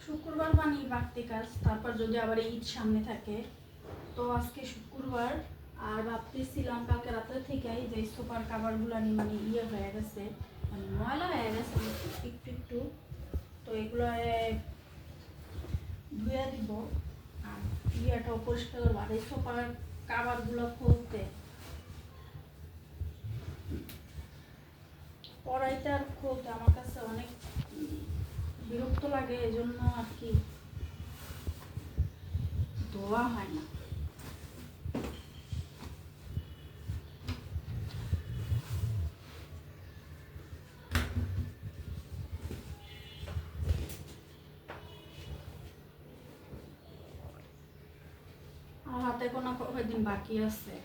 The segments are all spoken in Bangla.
শুক্রবার মানে বাড়তি কাজ, তারপর যদি আবার ঈদ সামনে থাকে। তো আজকে শুক্রবার, আর ভাবতেছিলাম কালকে রাত্রে থেকেই যে সোফার কাভারগুলো মানে ইয়ে হয়ে গেছে, মানে ময়লা হয়ে গেছে একটু একটু। তো এগুলো ধুয়ে দিব আর ইয়েটাও পরিষ্কার করবো। আর এই সোফার কাভারগুলো খুলতে পড়াইতে আর খুলতে আমার কাছে অনেক বিরক্ত লাগে, এই জন্য আর কি ধোয়া হয় না। আর হাতে কোনো কয়েকদিন বাকি আছে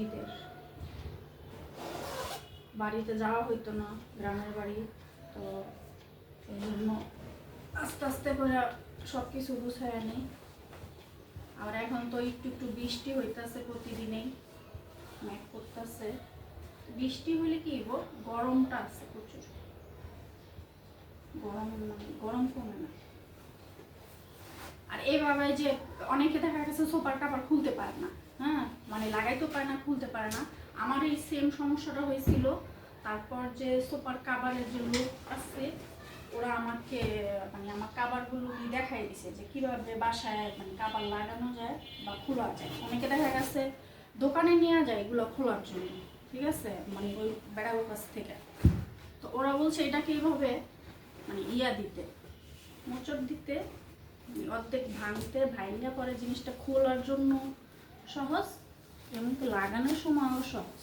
ঈদের, বাড়িতে যাওয়া হইতো না, গ্রামের বাড়ি। তো এই জন্য আস্তে আস্তে করে সব কিছু গুছায় নেই। আর এখন তো একটু একটু বৃষ্টি হইতেছে, প্রতিদিনেই মেঘ করতেছে। বৃষ্টি হলে কি গরমটা আছে প্রচুর, গরম মানে গরম কমে না। আর এইভাবে যে অনেকে দেখা গেছে সোফার কাভার খুলতে পারে না, হ্যাঁ মানে লাগাইতে পারে না, খুলতে পারে না। আমার এই সেম সমস্যাটা হয়েছিল। তারপর যে সোফার কাভারের যে লোক আছে, ওরা আমাকে মানে আমার কাভারগুলো দেখাই দিছে যে কীভাবে বাসায় মানে কাভার লাগানো যায় বা খোলা যায়। অনেকে দেখা গেছে দোকানে নিয়ে যায় এগুলো খোলার জন্য, ঠিক আছে, মানে ওই বেড়ার কাছ থেকে। তো ওরা বলছে এটাকে এইভাবে মানে ইয়া দিতে, মোচড় দিতে, অর্ধেক ভাঙতে, ভাঙা পরে জিনিসটা খোলার জন্য সহজ, এমনকি লাগানোর সময়ও সহজ।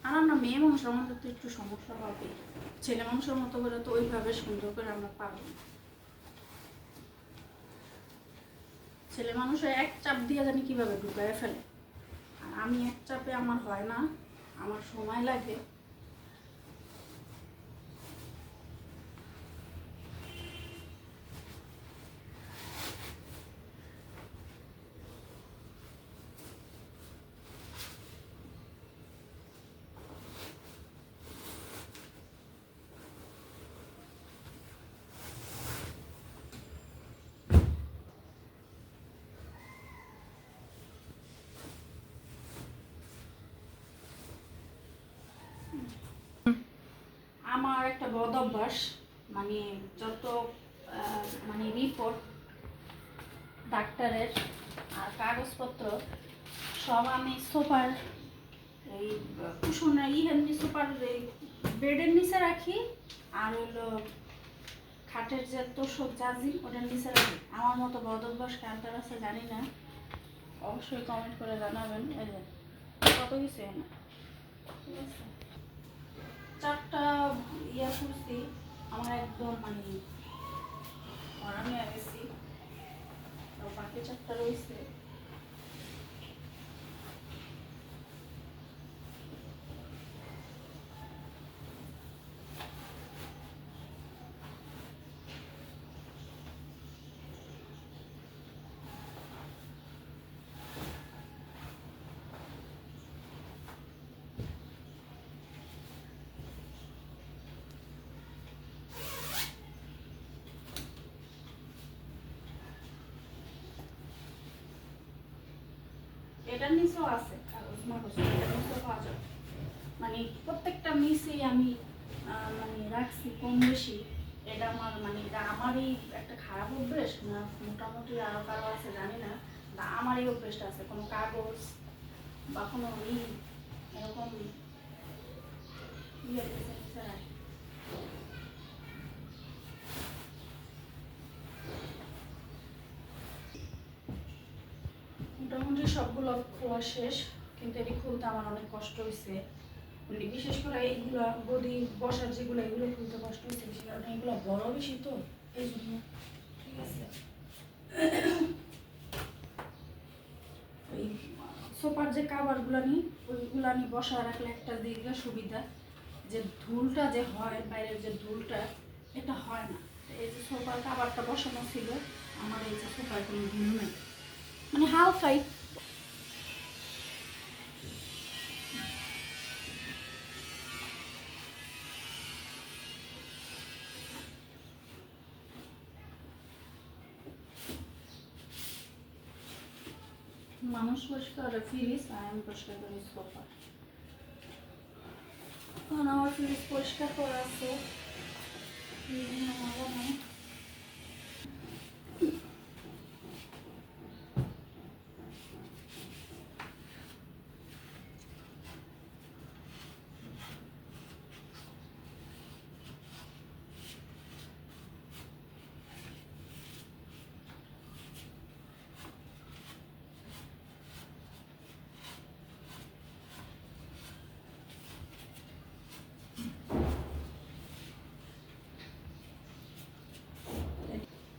আর আমরা মেয়ে মানুষ, আমাদের তো একটু সমস্যা হবে। ছেলে মানুষের মতো করে তো ওইভাবে সুন্দর করে আমরা পারবো না। ছেলে মানুষ এক চাপ দিয়ে জানি কিভাবে ঢুকায় ফেলে, আর আমি এক চাপে আমার হয় না, আমার সময় লাগে। আমার একটা বদ অভ্যাস, মানে যত মানে রিপোর্ট ডাক্তারের আর কাগজপত্র সব আমি সোফার এই কুশনের সোফার এই বেডের নিচে রাখি, আর হইলো খাটের যে তোষক জাজি ওটার নিচে রাখি। আমার মতো বদ অভ্যাস কার আছে জানি না, অবশ্যই কমেন্ট করে জানাবেন। এই যে কত কিছু না, ঠিক আছে, 4টা ইয়া করছি, আমার একদম মানে আরামে গেছি। তো বাকি 4টা রয়েছে। এটার নিচেও আছে কাগজ মাগজ, এটার নিচেও পাওয়া যাবে। মানে প্রত্যেকটা নিচেই আমি মানে রাখছি কম বেশি। এটা আমার মানে এটা আমারই একটা খারাপ অভ্যেস না, মোটামুটি আরো কারো আছে জানি না, তা আমার এই অভ্যেসটা আছে। কোনো কাগজ বা কোনো এরকম ইয়ে নিচে রাখি। মোটামুটি সবগুলো খোলা শেষ, কিন্তু এটি খুলতে আমার অনেক কষ্ট হয়েছে। মানে বিশেষ করে এইগুলা গদি বসার যেগুলো, এগুলো খুলতে কষ্ট হয়েছে বেশি, কারণ এগুলো বড় বেশি তো এই জন্য, ঠিক আছে। ওই সোফার যে কাভারগুলো নিই, ওইগুলো আমি বসা রাখলে একটা দিকে সুবিধা, যে ধুলটা যে হয় বাইরের যে ধুলটা, এটা হয় না। এই যে সোফার কাভারটা বসানো ছিল, আমার এই যে সোফার কোনো ধুল নেই, মানে হালকাই। মানুষ পরিষ্কার করে ফ্রিজ, আর আমি পরিষ্কার করি সোফা। কারণ আমার ফ্রিজ পরিষ্কার করা আছে, আমার নাই।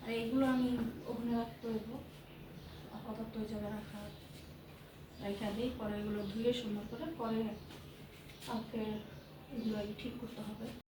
আর এইগুলো আমি ওখানে রাখতে হইব, আপাতত ওই জায়গায় রেখা দিই, পরে এগুলো ধুয়ে সুন্দর করে পরে কালকে এগুলো ঠিক করতে হবে।